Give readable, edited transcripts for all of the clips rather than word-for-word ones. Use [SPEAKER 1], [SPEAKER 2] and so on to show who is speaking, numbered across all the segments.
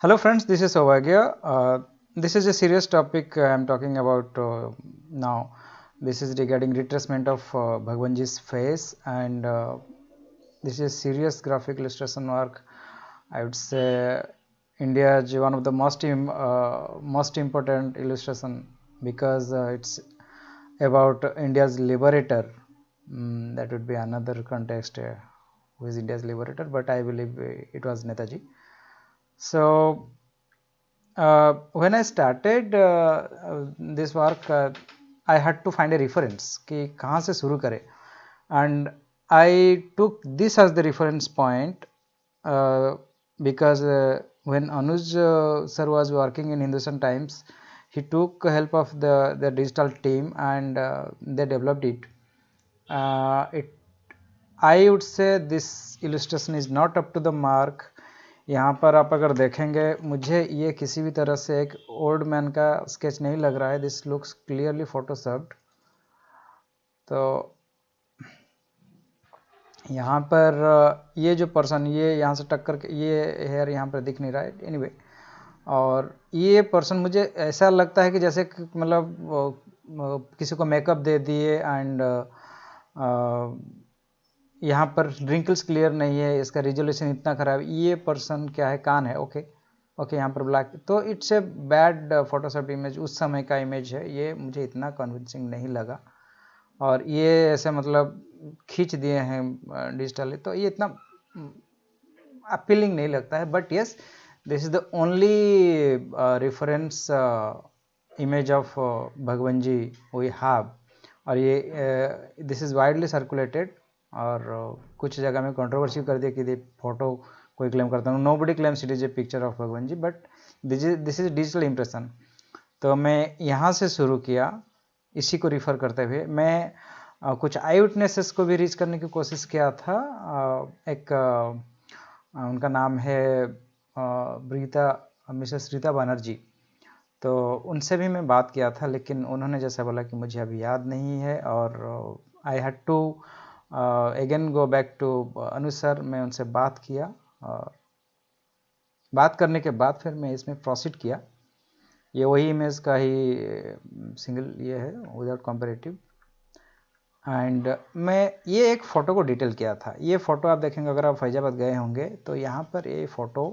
[SPEAKER 1] Hello friends, this is Saubhagya. This is a serious topic I am talking about now. This is regarding retracement of Bhagwanji's face, and this is serious graphic illustration work. I would say India is one of the most important illustration because it's about India's liberator. That would be another context, who is India's liberator, but I believe it was Netaji. So when I started this work, I had to find a reference कि कहाँ से शुरू करें, and I took this as the reference point because when Anuj sir was working in Hindustan Times, he took help of the digital team and they developed it. I would say this illustration is not up to the mark. यहाँ पर आप अगर देखेंगे, मुझे ये किसी भी तरह से एक ओल्ड मैन का स्केच नहीं लग रहा है. This looks clearly photoshopped. तो यहाँ पर ये जो पर्सन, ये यहाँ से टक्कर के ये हेयर यहाँ पर दिख नहीं रहा है. एनीवे, और ये पर्सन मुझे ऐसा लगता है कि जैसे मतलब किसी को मेकअप दे दिए एंड यहाँ पर रिंकल्स क्लियर नहीं है, इसका रिजोल्यूशन इतना ख़राब. ये पर्सन क्या है, कान है. ओके ओके, यहाँ पर ब्लैक. तो it's a bad Photoshop image. उस समय का इमेज है, ये मुझे इतना कन्विंसिंग नहीं लगा. और ये ऐसे मतलब खींच दिए हैं डिजिटली, तो ये इतना अपीलिंग नहीं लगता है. But yes, this is the only reference image of भगवान जी वी हैव. और ये दिस इज़ वाइडली सर्कुलेटेड और कुछ जगह में कंट्रोवर्सी कर दिया कि ये फोटो कोई क्लेम करता हूँ. Nobody claims it is a picture of भगवान ji, but this is digital impression. तो मैं यहाँ से शुरू किया, इसी को रिफ़र करते हुए मैं कुछ आई विटनेसेस को भी रीच करने की कोशिश किया था. एक उनका नाम है मिसेस रीता बनर्जी. तो उनसे भी मैं बात किया था, लेकिन उन्होंने जैसा बोला कि मुझे अभी याद नहीं है. और I had to again go back to Anu sir. मैं उनसे बात किया और बात करने के बाद फिर मैं इसमें प्रोसीड किया. ये वही इमेज का ही सिंगल ये है विदाउट कंपैरेटिव. एंड मैं ये एक फ़ोटो को डिटेल किया था. ये फ़ोटो आप देखेंगे, अगर आप फैजाबाद गए होंगे तो यहाँ पर ये फ़ोटो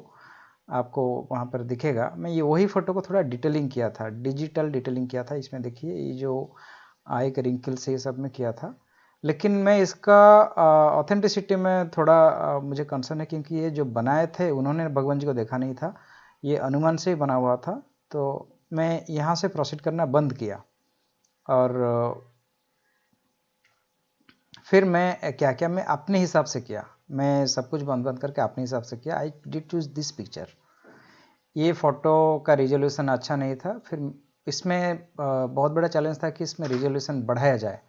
[SPEAKER 1] आपको वहाँ पर दिखेगा. मैं ये वही फ़ोटो को थोड़ा डिटेलिंग किया था, डिजिटल डिटेलिंग किया था. इसमें देखिए ये जो आई के रिंकल से ये सब में किया था. लेकिन मैं इसका ऑथेंटिसिटी में थोड़ा मुझे कंसर्न है, क्योंकि ये जो बनाए थे उन्होंने भगवान जी को देखा नहीं था, ये अनुमान से ही बना हुआ था. तो मैं यहाँ से प्रोसीड करना बंद किया और फिर मैं क्या क्या मैं अपने हिसाब से किया. मैं सब कुछ बंद बंद करके अपने हिसाब से किया. I did choose this picture. ये फ़ोटो का रिजोल्यूशन अच्छा नहीं था. फिर इसमें बहुत बड़ा चैलेंज था कि इसमें रिजोल्यूशन बढ़ाया जाए.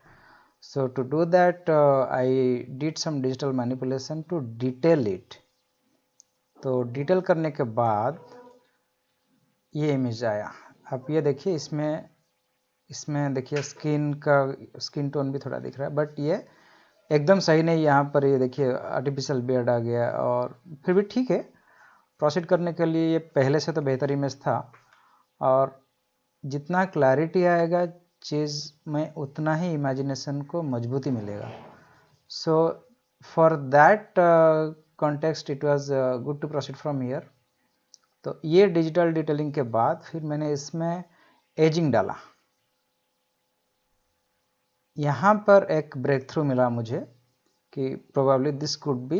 [SPEAKER 1] So to do that I did some digital manipulation to detail it. तो डिटेल करने के बाद ये इमेज आया. आप ये देखिए, इसमें देखिए स्किन टोन भी थोड़ा दिख रहा है, बट ये एकदम सही नहीं. यहाँ पर ये देखिए आर्टिफिशियल बियर्ड आ गया. और फिर भी ठीक है, प्रोसीड करने के लिए ये पहले से तो बेहतर इमेज था. और जितना क्लैरिटी आएगा चीज़ में, उतना ही इमेजिनेशन को मजबूती मिलेगा. So for that context it was good to proceed from here. तो ये डिजिटल डिटेलिंग के बाद फिर मैंने इसमें एजिंग डाला. यहाँ पर एक ब्रेक थ्रू मिला मुझे कि probably this could be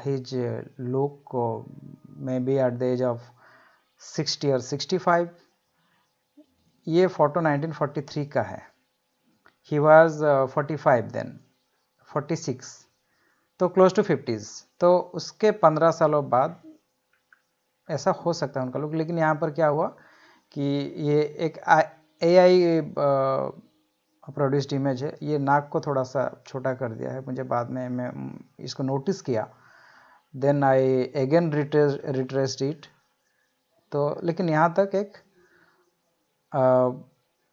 [SPEAKER 1] his look may be at the age of 60 और 65. ये फ़ोटो 1943 का है. ही वॉज 45 देन, 46, तो क्लोज टू 50s. तो उसके 15 सालों बाद ऐसा हो सकता है उनका लुक. लेकिन यहाँ पर क्या हुआ कि ये एक AI प्रोड्यूस्ड इमेज है. ये नाक को थोड़ा सा छोटा कर दिया है. मुझे बाद में मैं इसको नोटिस किया. Then I again retraced it. तो लेकिन यहाँ तक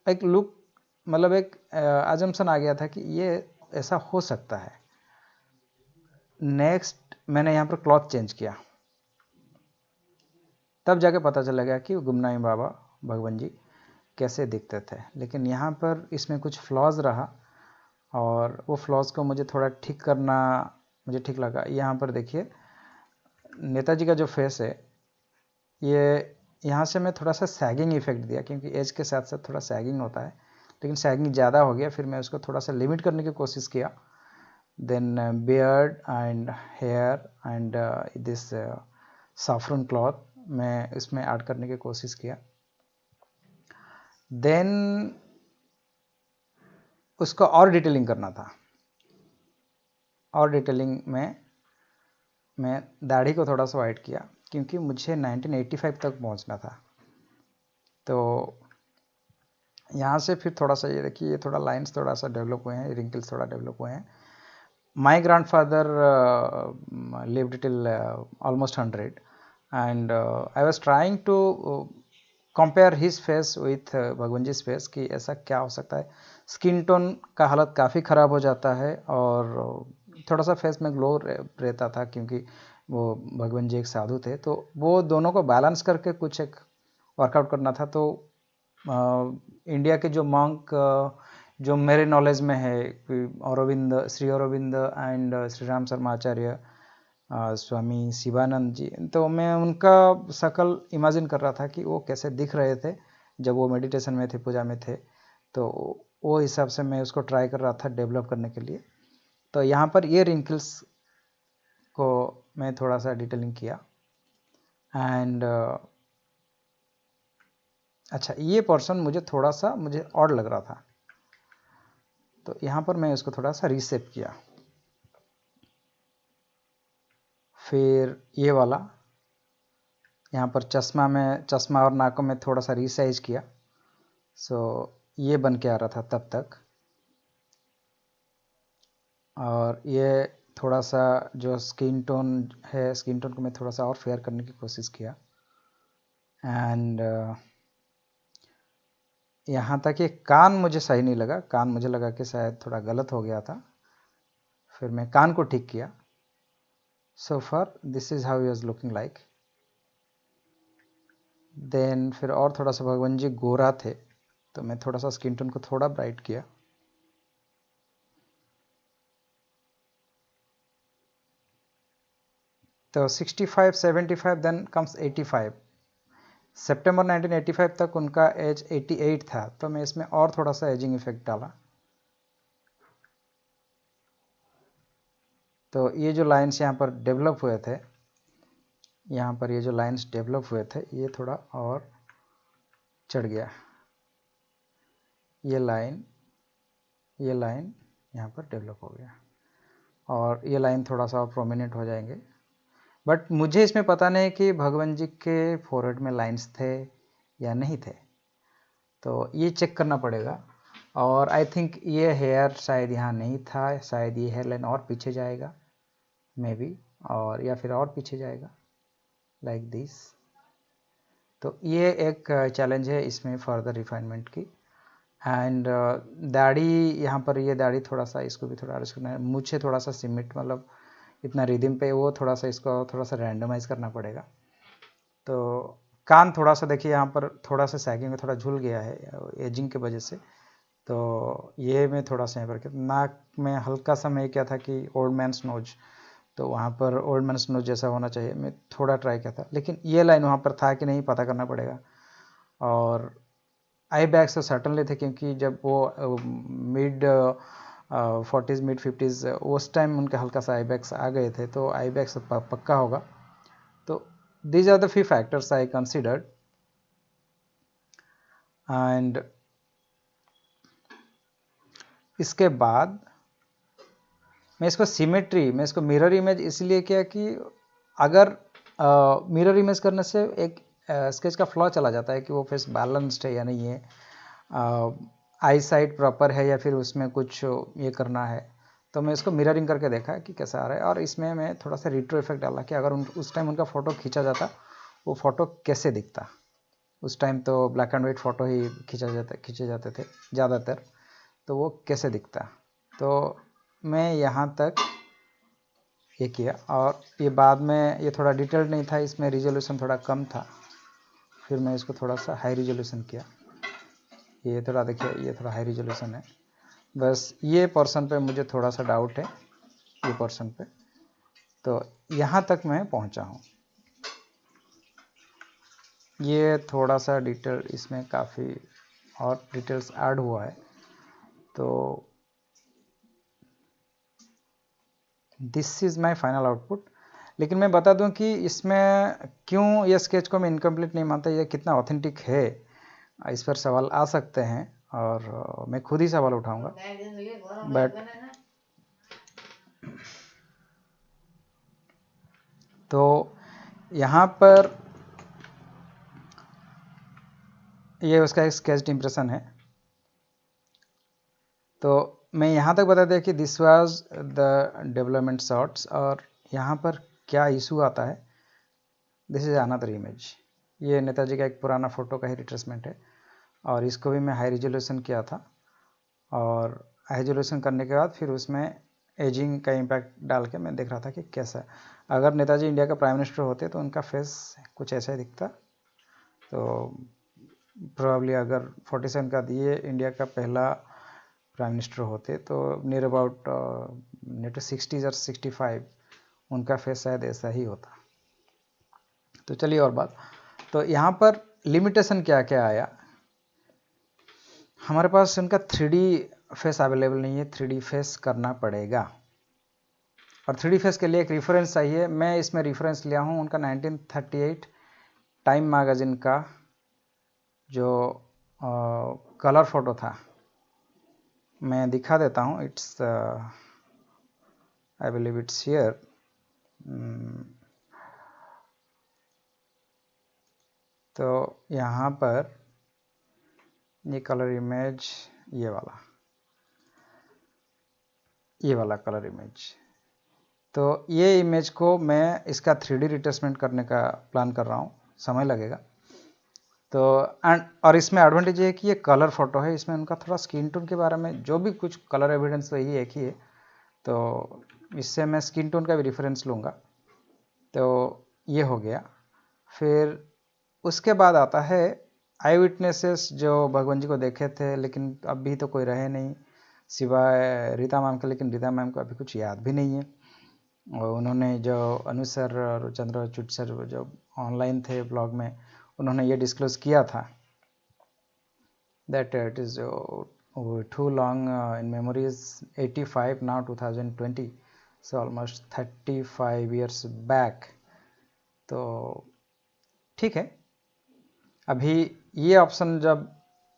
[SPEAKER 1] एक लुक, मतलब एक अजम्पशन आ गया था कि ये ऐसा हो सकता है. नेक्स्ट मैंने यहाँ पर क्लॉथ चेंज किया. तब जाके पता चलेगा कि गुमनामी बाबा भगवान जी कैसे दिखते थे। लेकिन यहाँ पर इसमें कुछ फ्लॉज रहा और वो फ्लॉज को मुझे थोड़ा ठीक करना मुझे ठीक लगा। यहाँ पर देखिए नेताजी का जो फेस है ये यहाँ से मैं थोड़ा सा सैगिंग इफेक्ट दिया, क्योंकि एज के साथ साथ थोड़ा सैगिंग होता है, लेकिन सैगिंग ज़्यादा हो गया। फिर मैं उसको थोड़ा सा लिमिट करने की कोशिश किया। Then beard and hair and this saffron cloth मैं इसमें ऐड करने की कोशिश किया। देन उसको और डिटेलिंग करना था, और डिटेलिंग में मैं दाढ़ी को थोड़ा सा वाइट किया, क्योंकि मुझे 1985 तक पहुंचना था। तो यहाँ से फिर थोड़ा सा ये देखिए, ये थोड़ा लाइंस थोड़ा सा डेवलप हुए हैं, रिंकल्स थोड़ा डेवलप हुए हैं। माई grandfather lived till almost 100 and I was trying to compare his face with भगवान जी face कि ऐसा क्या हो सकता है। स्किन टोन का हालत काफ़ी ख़राब हो जाता है और थोड़ा सा फेस में ग्लो रहता था, क्योंकि वो भगवान जी एक साधु थे। तो वो दोनों को बैलेंस करके कुछ एक वर्कआउट करना था। तो इंडिया के जो मॉन्क जो मेरे नॉलेज में है, अरविंद, श्री अरविंद एंड श्री राम शर्मा आचार्य, स्वामी शिवानंद जी, तो मैं उनका शक्ल इमेजिन कर रहा था कि वो कैसे दिख रहे थे जब वो मेडिटेशन में थे, पूजा में थे। तो वो हिसाब से मैं उसको ट्राई कर रहा था डेवलप करने के लिए। तो यहाँ पर ये रिंकल्स को मैं थोड़ा सा डिटेलिंग किया एंड अच्छा, ये पोर्शन मुझे थोड़ा सा मुझे ऑड लग रहा था, तो यहाँ पर मैं इसको थोड़ा सा रीसेप किया। फिर ये वाला यहाँ पर चश्मा और नाकों में थोड़ा सा रीसाइज किया। सो ये बन के आ रहा था तब तक। और ये थोड़ा सा जो स्किन टोन है, स्किन टोन को मैं थोड़ा सा और फेयर करने की कोशिश किया। एंड यहाँ तक ये कान मुझे सही नहीं लगा, कान मुझे लगा कि शायद थोड़ा गलत हो गया था। फिर मैं कान को ठीक किया। So far this is how he was looking like. Then फिर और थोड़ा सा भगवान जी गोरा थे, तो मैं थोड़ा सा स्किन टोन को थोड़ा ब्राइट किया। तो 65, 75, देन कम्स 85। सितंबर 1985 तक उनका एज 88 था, तो मैं इसमें और थोड़ा सा एजिंग इफेक्ट डाला। तो ये जो लाइंस यहाँ पर डेवलप हुए थे, यहाँ पर ये जो लाइंस डेवलप हुए थे, ये थोड़ा और चढ़ गया। ये लाइन यहाँ पर डेवलप हो गया और ये लाइन थोड़ा सा और प्रोमिनेंट हो जाएंगे। बट मुझे इसमें पता नहीं कि भगवान जी के फोरहेड में लाइंस थे या नहीं थे, तो ये चेक करना पड़ेगा। और आई थिंक ये हेयर शायद यहाँ नहीं था, शायद ये हेयर लाइन और पीछे जाएगा मे बी, और या फिर और पीछे जाएगा लाइक दिस। तो ये एक चैलेंज है इसमें फर्दर रिफाइनमेंट की। एंड दाढ़ी, यहाँ पर ये दाढ़ी थोड़ा सा, इसको भी थोड़ा अरेस्ट करना है। मुझे थोड़ा सा सिमिट, मतलब इतना रिदम पे, वो थोड़ा सा इसको थोड़ा सा रैंडमाइज करना पड़ेगा। तो कान थोड़ा सा देखिए, यहाँ पर थोड़ा सा सैगिंग में थोड़ा झुल गया है एजिंग के वजह से, तो ये मैं थोड़ा सा यहाँ पर। नाक में हल्का सा मैं क्या था कि ओल्ड मैन्स नोज, तो वहाँ पर ओल्ड मैन्स नोज जैसा होना चाहिए, मैं थोड़ा ट्राई किया था, लेकिन ये लाइन वहाँ पर था कि नहीं पता करना पड़ेगा। और आई बैग्स तो सर्टनली थे, क्योंकि जब वो मिड 40s मिड 50s उस टाइम उनके हल्का सा आई बैग्स आ गए थे, तो आई बैग्स पक्का होगा। तो these are the few factors I considered. And इसके बाद मैं इसको मिरर इमेज इसलिए किया कि अगर मिरर इमेज करने से एक स्केच का फ्लॉ चला जाता है कि वो फेस बैलेंस्ड है या नहीं है, आई साइट प्रॉपर है या फिर उसमें कुछ ये करना है। तो मैं इसको मिररिंग करके देखा कि कैसा आ रहा है, और इसमें मैं थोड़ा सा रिट्रो इफेक्ट डाला कि अगर उस टाइम उनका फ़ोटो खींचा जाता, वो फ़ोटो कैसे दिखता। उस टाइम तो ब्लैक एंड वाइट फ़ोटो ही खींचे जाते थे ज़्यादातर, तो वो कैसे दिखता। तो मैं यहाँ तक ये किया, और ये बाद में ये थोड़ा डिटेल्ड नहीं था, इसमें रिजोल्यूशन थोड़ा कम था, फिर मैं इसको थोड़ा सा हाई रिजोल्यूशन किया। ये थोड़ा देखिए, ये थोड़ा हाई रिजोल्यूशन है। बस ये पोर्शन पे मुझे थोड़ा सा डाउट है, ये पोर्शन पे। तो यहाँ तक मैं पहुँचा हूँ। ये थोड़ा सा डिटेल इसमें काफ़ी और डिटेल्स ऐड हुआ है। तो this is my final output. लेकिन मैं बता दूं कि इसमें क्यों ये स्केच को मैं इनकम्प्लीट नहीं मानता, ये कितना ऑथेंटिक है, इस पर सवाल आ सकते हैं और मैं खुद ही सवाल उठाऊंगा। बट तो यहाँ पर ये उसका एक स्केच इम्प्रेशन है। तो मैं यहाँ तक बता दिया कि this was the development shots, और यहाँ पर क्या इशू आता है। This is another image. ये नेताजी का एक पुराना फ़ोटो का ही रिट्रेसमेंट है, और इसको भी मैं हाई रिजोल्यूशन किया था, और हाई रिजोल्यूशन करने के बाद फिर उसमें एजिंग का इम्पैक्ट डाल के मैं देख रहा था कि कैसा, अगर नेताजी इंडिया का प्राइम मिनिस्टर होते तो उनका फेस कुछ ऐसा ही दिखता। तो प्रोबेबली अगर 47 का ये इंडिया का पहला प्राइम मिनिस्टर होते तो नियर अबाउट नियर टू 60 और 65 उनका फेस शायद ऐसा ही होता। तो चलिए और बात, तो यहाँ पर लिमिटेशन क्या क्या आया। हमारे पास उनका 3D फेस अवेलेबल नहीं है, 3D फेस करना पड़ेगा, और 3D फेस के लिए एक रेफरेंस चाहिए। मैं इसमें रेफरेंस लिया हूँ उनका 1938 टाइम मैगजीन का जो कलर फोटो था। मैं दिखा देता हूँ, it's I believe it's here. तो यहाँ पर ये कलर इमेज, ये वाला कलर इमेज। तो ये इमेज को मैं इसका 3D रिट्रेसमेंट करने का प्लान कर रहा हूँ, समय लगेगा। तो और इसमें एडवांटेज ये है कि ये कलर फोटो है, इसमें उनका थोड़ा स्किन टोन के बारे में जो भी कुछ कलर एविडेंस वही एक ही है, तो इससे मैं स्किन टोन का भी रेफरेंस लूँगा। तो ये हो गया। फिर उसके बाद आता है आई विटनेसेस जो भगवान जी को देखे थे, लेकिन अभी तो कोई रहे नहीं सिवाय रीता मैम का, लेकिन रीता मैम को अभी कुछ याद भी नहीं है। और उन्होंने जो अनु सर और चंद्रचूड़ सर जो ऑनलाइन थे ब्लॉग में, उन्होंने ये डिस्क्लोज किया था that it is too long in memories 85 now 2020, so almost 35 years back. तो ठीक है, अभी ये ऑप्शन जब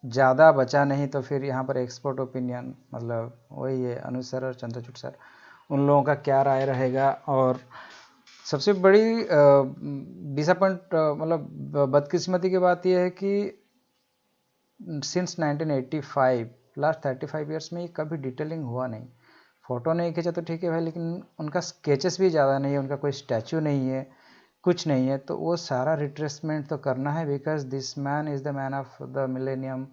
[SPEAKER 1] ज़्यादा बचा नहीं तो फिर यहाँ पर एक्सपर्ट ओपिनियन, मतलब वही है अनु सर और चंद्रचूड़ सर, उन लोगों का क्या राय रहेगा। और सबसे बड़ी डिसअपॉइंट मतलब बदकिस्मती की बात यह है कि सिंस 1985 लास्ट 35 ईयर्स में ये कभी डिटेलिंग हुआ नहीं। फ़ोटो नहीं खींचा तो ठीक है भाई, लेकिन उनका स्केचेस भी ज़्यादा नहीं है, उनका कोई स्टैचू नहीं है, कुछ नहीं है। तो वो सारा रिट्रेसमेंट तो करना है, because this man is the man of the millennium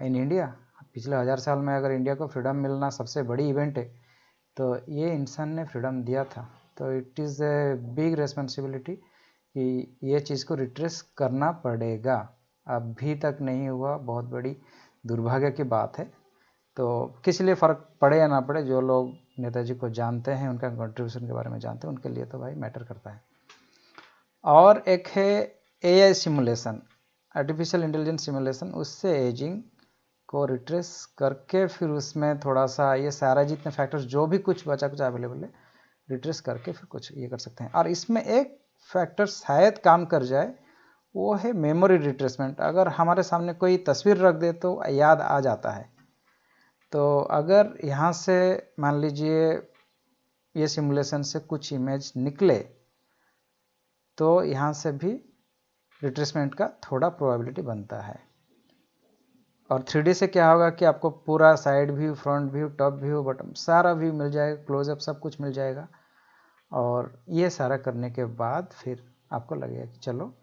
[SPEAKER 1] in India. पिछले 1000 साल में अगर इंडिया को फ्रीडम मिलना सबसे बड़ी इवेंट है, तो ये इंसान ने फ्रीडम दिया था। तो it is a big responsibility कि ये चीज़ को रिट्रेस करना पड़ेगा। अभी तक नहीं हुआ, बहुत बड़ी दुर्भाग्य की बात है। तो किस लिए फ़र्क पड़े या ना पड़े, जो लोग नेताजी को जानते हैं, उनका कंट्रीब्यूशन के बारे में जानते हैं, उनके लिए तो भाई मैटर करता है। और एक है AI simulation, artificial intelligence simulation, उससे एजिंग को रिट्रेस करके फिर उसमें थोड़ा सा ये सारा जितने फैक्टर्स जो भी कुछ बचा कुछ अवेलेबल है, रिट्रेस करके फिर कुछ ये कर सकते हैं। और इसमें एक फैक्टर शायद काम कर जाए, वो है मेमोरी रिट्रेसमेंट। अगर हमारे सामने कोई तस्वीर रख दे तो याद आ जाता है। तो अगर यहाँ से मान लीजिए ये सिमुलेशन से कुछ इमेज निकले, तो यहाँ से भी रिट्रेसमेंट का थोड़ा प्रोबेबिलिटी बनता है। और 3D से क्या होगा कि आपको पूरा side view, front view, top view, bottom सारा व्यू मिल जाएगा, क्लोजअप सब कुछ मिल जाएगा। और ये सारा करने के बाद फिर आपको लगेगा कि चलो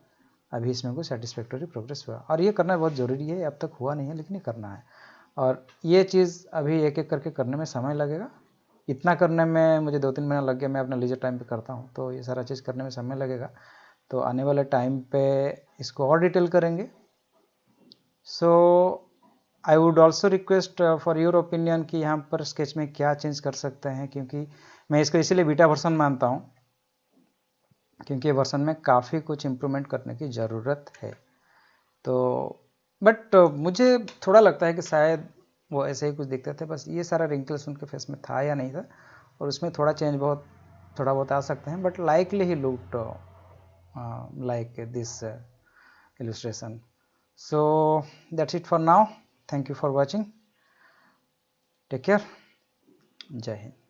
[SPEAKER 1] अभी इसमें कोई सेटिस्फैक्टरी प्रोग्रेस हुआ। और ये करना बहुत ज़रूरी है, अब तक हुआ नहीं है लेकिन ये करना है। और ये चीज़ अभी एक एक करके करने में समय लगेगा। इतना करने में मुझे 2-3 महीना लग गया, मैं अपना लीजर टाइम पे करता हूँ, तो ये सारा चीज़ करने में समय लगेगा। तो आने वाले टाइम पे इसको और डिटेल करेंगे। So I would also request for your opinion कि यहाँ पर स्केच में क्या चेंज कर सकते हैं, क्योंकि मैं इसको इसीलिए बीटा वर्सन मानता हूँ क्योंकि वर्सन में काफ़ी कुछ इम्प्रूवमेंट करने की ज़रूरत है। तो बट मुझे थोड़ा लगता है कि शायद वो ऐसे ही कुछ दिखते थे, बस ये सारा रिंकल्स उनके फेस में था या नहीं था, और उसमें थोड़ा चेंज थोड़ा बहुत आ सकते हैं, but likely he looked like this illustration. So that's it for now. Thank you for watching. Take care. Jai Hind.